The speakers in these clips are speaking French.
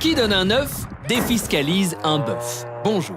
Qui donne un œuf défiscalise un bœuf. Bonjour.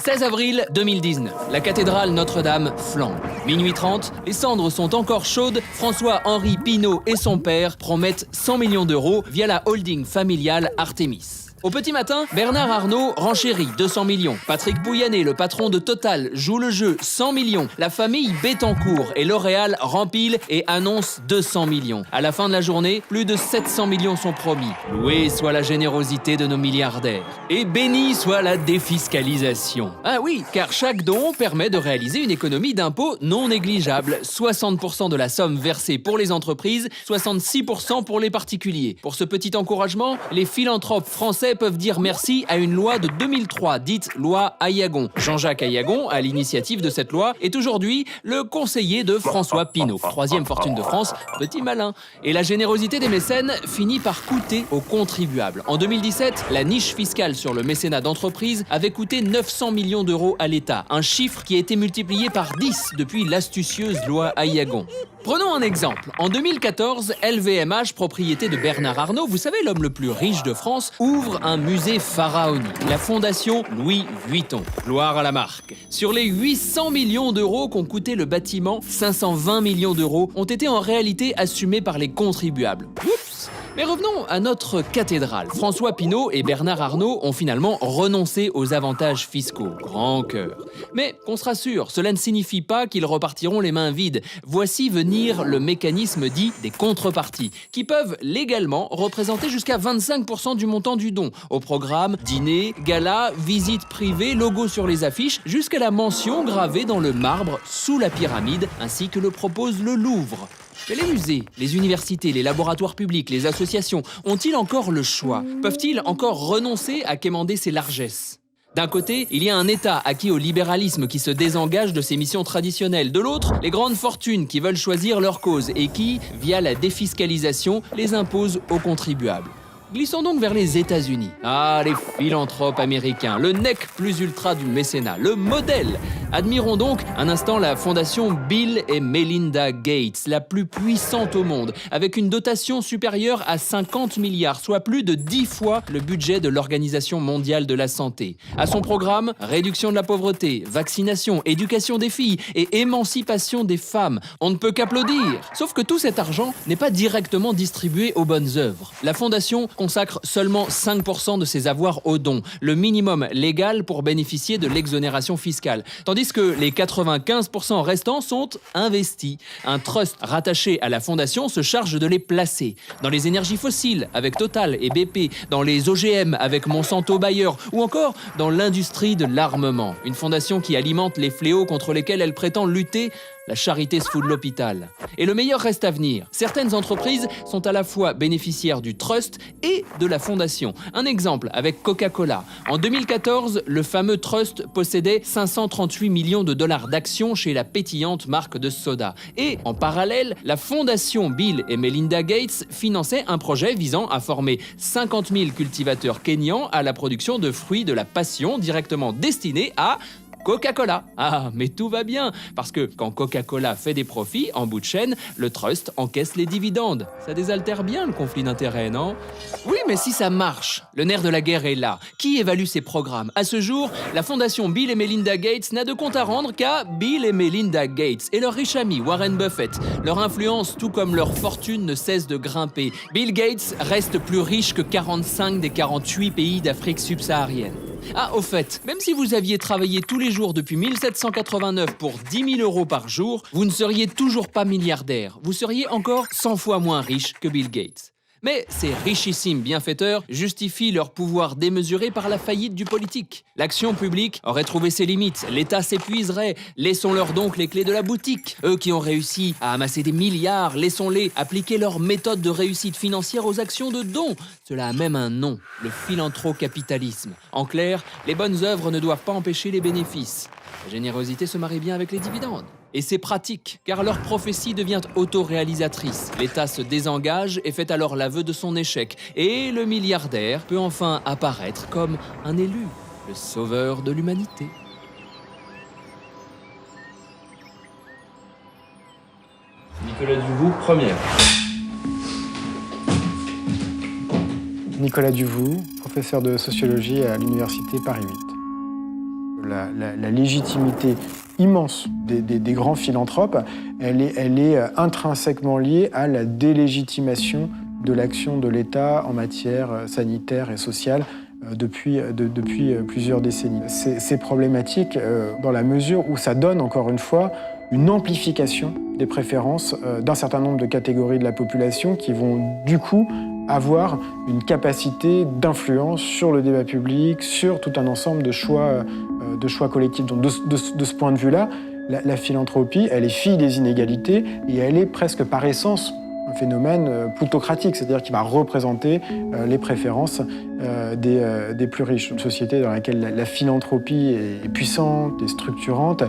16 avril 2019, la cathédrale Notre-Dame flambe. Minuit 30, les cendres sont encore chaudes. François-Henri Pinault et son père promettent 100 millions d'euros via la holding familiale Artémis. Au petit matin, Bernard Arnault renchérit 200 millions. Patrick Pouyanné, le patron de Total, joue le jeu 100 millions. La famille Bettencourt et L'Oréal rempilent et annoncent 200 millions. À la fin de la journée, plus de 700 millions sont promis. Louée soit la générosité de nos milliardaires. Et bénie soit la défiscalisation. Ah oui, car chaque don permet de réaliser une économie d'impôts non négligeable. 60% de la somme versée pour les entreprises, 66% pour les particuliers. Pour ce petit encouragement, les philanthropes français peuvent dire merci à une loi de 2003, dite loi Aillagon. Jean-Jacques Aillagon, à l'initiative de cette loi, est aujourd'hui le conseiller de François Pinault. Troisième fortune de France, petit malin. Et la générosité des mécènes finit par coûter aux contribuables. En 2017, la niche fiscale sur le mécénat d'entreprise avait coûté 900 millions d'euros à l'État. Un chiffre qui a été multiplié par 10 depuis l'astucieuse loi Aillagon. Prenons un exemple. En 2014, LVMH, propriété de Bernard Arnault, vous savez, l'homme le plus riche de France, ouvre un musée pharaonique, la fondation Louis Vuitton. Gloire à la marque. Sur les 800 millions d'euros qu'ont coûté le bâtiment, 520 millions d'euros ont été en réalité assumés par les contribuables. Oups! Mais revenons à notre cathédrale. François Pinault et Bernard Arnault ont finalement renoncé aux avantages fiscaux. Grand cœur. Mais qu'on se rassure, cela ne signifie pas qu'ils repartiront les mains vides. Voici venir le mécanisme dit des contreparties, qui peuvent légalement représenter jusqu'à 25% du montant du don. Au programme, dîner, gala, visites privées, logo sur les affiches, jusqu'à la mention gravée dans le marbre sous la pyramide, ainsi que le propose le Louvre. Mais les musées, les universités, les laboratoires publics, les associations, ont-ils encore le choix? Peuvent-ils encore renoncer à quémander ces largesses? D'un côté, il y a un État acquis au libéralisme qui se désengage de ses missions traditionnelles. De l'autre, les grandes fortunes qui veulent choisir leur cause et qui, via la défiscalisation, les imposent aux contribuables. Glissons donc vers les États-Unis. Ah, les philanthropes américains, le nec plus ultra du mécénat, le modèle. Admirons donc un instant la fondation Bill et Melinda Gates, la plus puissante au monde, avec une dotation supérieure à 50 milliards, soit plus de 10 fois le budget de l'Organisation mondiale de la santé. À son programme, réduction de la pauvreté, vaccination, éducation des filles et émancipation des femmes. On ne peut qu'applaudir. Sauf que tout cet argent n'est pas directement distribué aux bonnes œuvres. La fondation consacre seulement 5% de ses avoirs aux dons, le minimum légal pour bénéficier de l'exonération fiscale, tandis que les 95% restants sont investis. Un trust rattaché à la fondation se charge de les placer dans les énergies fossiles avec Total et BP, dans les OGM avec Monsanto Bayer ou encore dans l'industrie de l'armement. Une fondation qui alimente les fléaux contre lesquels elle prétend lutter. La charité se fout de l'hôpital. Et le meilleur reste à venir. Certaines entreprises sont à la fois bénéficiaires du trust et de la fondation. Un exemple avec Coca-Cola. En 2014, le fameux trust possédait 538 millions de dollars d'actions chez la pétillante marque de soda. Et en parallèle, la fondation Bill et Melinda Gates finançait un projet visant à former 50 000 cultivateurs kényans à la production de fruits de la passion directement destinés à Coca-Cola. Ah, mais tout va bien, parce que quand Coca-Cola fait des profits, en bout de chaîne, le trust encaisse les dividendes. Ça désaltère bien le conflit d'intérêts, non? Oui, mais si ça marche, le nerf de la guerre est là. Qui évalue ces programmes? À ce jour, la fondation Bill et Melinda Gates n'a de compte à rendre qu'à Bill et Melinda Gates et leur riche ami Warren Buffett. Leur influence, tout comme leur fortune, ne cesse de grimper. Bill Gates reste plus riche que 45 des 48 pays d'Afrique subsaharienne. Ah, au fait, même si vous aviez travaillé tous les jours depuis 1789 pour 10 000 euros par jour, vous ne seriez toujours pas milliardaire. Vous seriez encore 100 fois moins riche que Bill Gates. Mais ces richissimes bienfaiteurs justifient leur pouvoir démesuré par la faillite du politique. L'action publique aurait trouvé ses limites, l'État s'épuiserait, laissons-leur donc les clés de la boutique. Eux qui ont réussi à amasser des milliards, laissons-les appliquer leur méthode de réussite financière aux actions de dons. Cela a même un nom, le philanthrocapitalisme. En clair, les bonnes œuvres ne doivent pas empêcher les bénéfices. La générosité se marie bien avec les dividendes. Et c'est pratique, car leur prophétie devient autoréalisatrice. L'État se désengage et fait alors l'aveu de son échec. Et le milliardaire peut enfin apparaître comme un élu, le sauveur de l'humanité. Nicolas Duvaux, première. Nicolas Duvaux, professeur de sociologie à l'université Paris 8. La légitimité immense des grands philanthropes, elle est intrinsèquement liée à la délégitimation de l'action de l'État en matière sanitaire et sociale depuis plusieurs décennies. C'est problématique dans la mesure où ça donne, encore une fois, une amplification des préférences d'un certain nombre de catégories de la population qui vont du coup avoir une capacité d'influence sur le débat public, sur tout un ensemble de choix collectifs. Donc de ce point de vue-là, la philanthropie, elle est fille des inégalités et elle est presque par essence un phénomène plutocratique, c'est-à-dire qui va représenter les préférences des plus riches. Une société dans laquelle la philanthropie est puissante et structurante,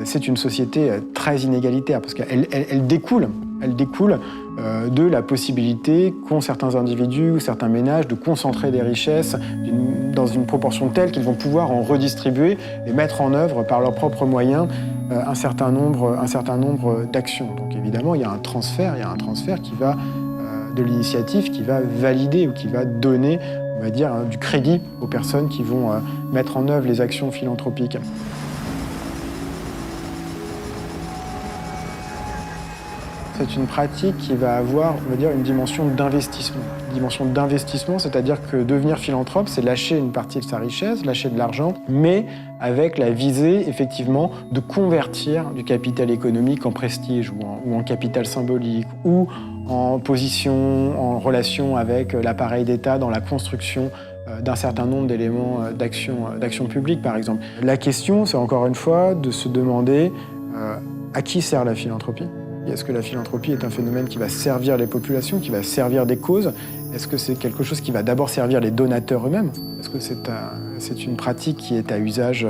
c'est une société très inégalitaire parce qu'elle découle de la possibilité qu'ont certains individus ou certains ménages de concentrer des richesses dans une proportion telle qu'ils vont pouvoir en redistribuer et mettre en œuvre par leurs propres moyens un certain nombre d'actions. Donc évidemment, il y a un transfert qui va de l'initiative, qui va valider ou qui va donner, on va dire, du crédit aux personnes qui vont mettre en œuvre les actions philanthropiques. C'est une pratique qui va avoir, on va dire, une dimension d'investissement. Une dimension d'investissement, c'est-à-dire que devenir philanthrope, c'est lâcher une partie de sa richesse, lâcher de l'argent, mais avec la visée, effectivement, de convertir du capital économique en prestige ou en capital symbolique ou en position, en relation avec l'appareil d'État dans la construction d'un certain nombre d'éléments d'action publique, par exemple. La question, c'est encore une fois de se demander à qui sert la philanthropie ? Est-ce que la philanthropie est un phénomène qui va servir les populations, qui va servir des causes ? Est-ce que c'est quelque chose qui va d'abord servir les donateurs eux-mêmes ? Est-ce que c'est une pratique qui est à usage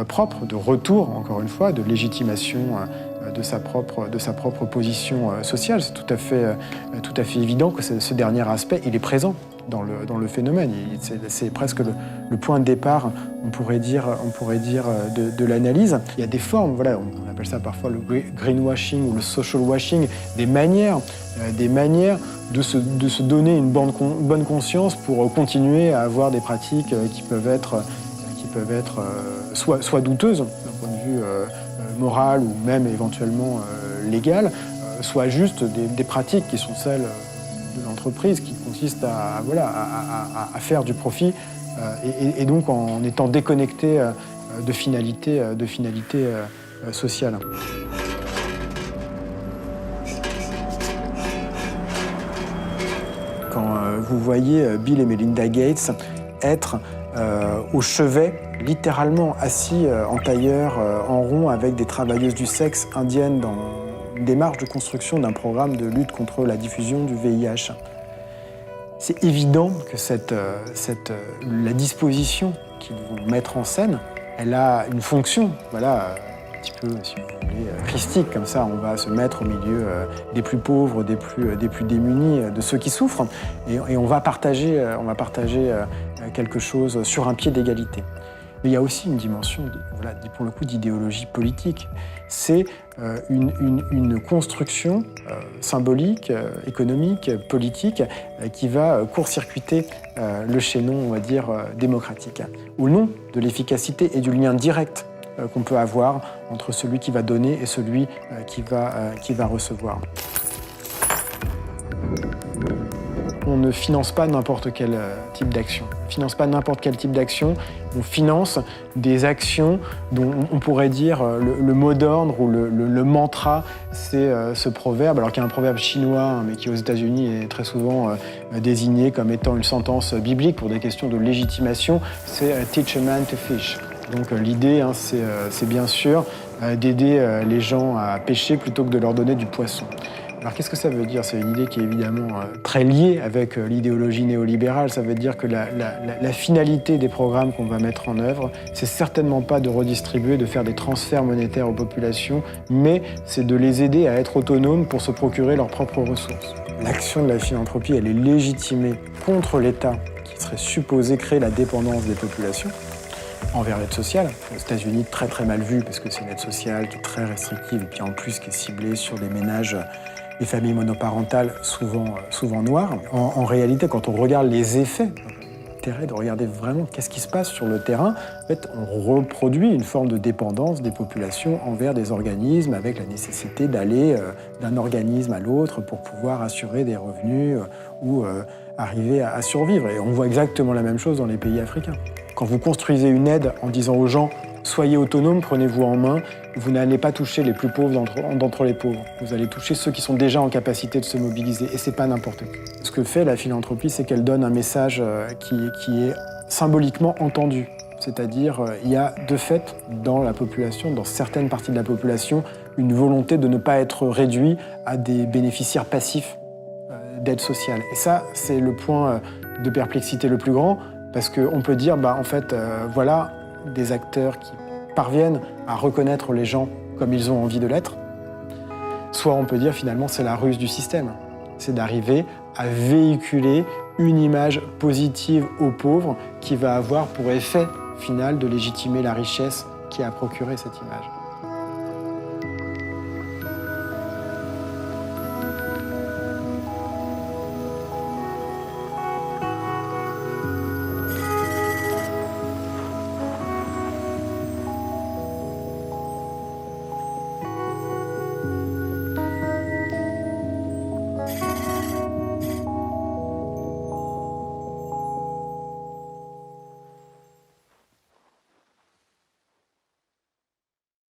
propre, de retour, encore une fois, de légitimation de sa propre position sociale ? C'est tout à fait évident que ce dernier aspect, il est présent dans le phénomène. C'est presque le point de départ, on pourrait dire de l'analyse. Il y a des formes, voilà, on appelle ça parfois le greenwashing ou le social washing, des manières de se donner une bonne conscience pour continuer à avoir des pratiques qui peuvent être soit douteuses d'un point de vue moral ou même éventuellement légal, soit juste des pratiques qui sont celles de l'entreprise, qui consiste à faire du profit et donc en étant déconnecté de finalité sociale. Quand vous voyez Bill et Melinda Gates être au chevet, littéralement assis en tailleur en rond avec des travailleuses du sexe indiennes dans une démarche de construction d'un programme de lutte contre la diffusion du VIH. C'est évident que la disposition qu'ils vont mettre en scène, elle a une fonction, voilà, un petit peu, si vous voulez, christique, comme ça, on va se mettre au milieu des plus pauvres, des plus démunis, de ceux qui souffrent, et on va partager quelque chose sur un pied d'égalité. Mais il y a aussi une dimension, pour le coup, d'idéologie politique. C'est une construction symbolique, économique, politique, qui va court-circuiter le chaînon, on va dire, démocratique, au nom de l'efficacité et du lien direct qu'on peut avoir entre celui qui va donner et celui qui va recevoir. On ne finance pas n'importe quel type d'action. On ne finance pas n'importe quel type d'action. On finance des actions dont on pourrait dire le mot d'ordre ou le mantra, c'est ce proverbe, alors qu'il y a un proverbe chinois, mais qui aux États-Unis est très souvent désigné comme étant une sentence biblique pour des questions de légitimation, c'est « teach a man to fish ». Donc l'idée, c'est bien sûr d'aider les gens à pêcher plutôt que de leur donner du poisson. Alors qu'est-ce que ça veut dire ? C'est une idée qui est évidemment très liée avec l'idéologie néolibérale. Ça veut dire que la finalité des programmes qu'on va mettre en œuvre, c'est certainement pas de redistribuer, de faire des transferts monétaires aux populations, mais c'est de les aider à être autonomes pour se procurer leurs propres ressources. L'action de la philanthropie, elle est légitimée contre l'État qui serait supposé créer la dépendance des populations envers l'aide sociale. Aux États-Unis, très très mal vu parce que c'est une aide sociale qui est très restrictive et puis en plus qui est ciblée sur des ménages des familles monoparentales souvent noires. En réalité, quand on regarde les effets, l'intérêt de regarder vraiment qu'est-ce qui se passe sur le terrain, en fait, on reproduit une forme de dépendance des populations envers des organismes avec la nécessité d'aller d'un organisme à l'autre pour pouvoir assurer des revenus ou arriver à survivre. Et on voit exactement la même chose dans les pays africains. Quand vous construisez une aide en disant aux gens « soyez autonomes, prenez-vous en main », vous n'allez pas toucher les plus pauvres d'entre les pauvres. Vous allez toucher ceux qui sont déjà en capacité de se mobiliser. Et c'est pas n'importe qui. Ce que fait la philanthropie, c'est qu'elle donne un message qui est symboliquement entendu. C'est-à-dire, il y a de fait dans la population, dans certaines parties de la population, une volonté de ne pas être réduit à des bénéficiaires passifs d'aide sociale. Et ça, c'est le point de perplexité le plus grand, parce qu'on peut dire, en fait, voilà des acteurs qui parviennent à reconnaître les gens comme ils ont envie de l'être. Soit on peut dire, finalement, c'est la ruse du système. C'est d'arriver à véhiculer une image positive aux pauvres qui va avoir pour effet final de légitimer la richesse qui a procuré cette image.